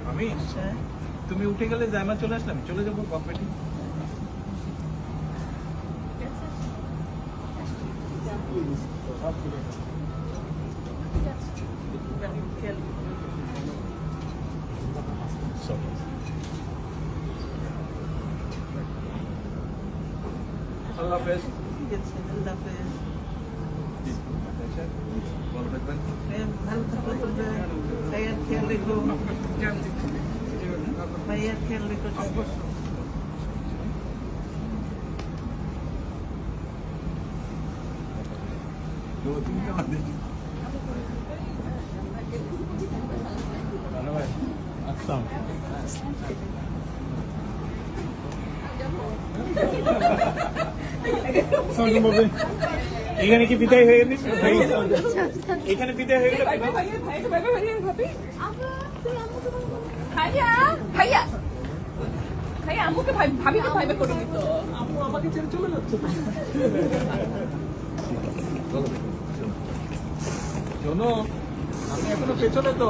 আমি তুমি উঠে গেলে জায়মা চলে আসলাম, চলে যাবো কম্পিটি। আল্লাহ হাফেজ। ঠিক আছে, আল্লাহ হাফেজ। ভালো থাকবেন। ভালো থাকবেন। ভাইয়ার খেয়াল রেখো। ভাইয়ার খেয়াল রেখো। এখানে কি বিদায় হয়ে গেছে? এখানে বিদায় হয়ে গেল। ভাইয়া ভাইয়া ভাইয়া আম্মুকে ভাবিকে ভাইবে করে দিত। আম্মু আমাকে ছেড়ে চলে যাচ্ছে। শোনো, আমি এখনো পেছনে তো।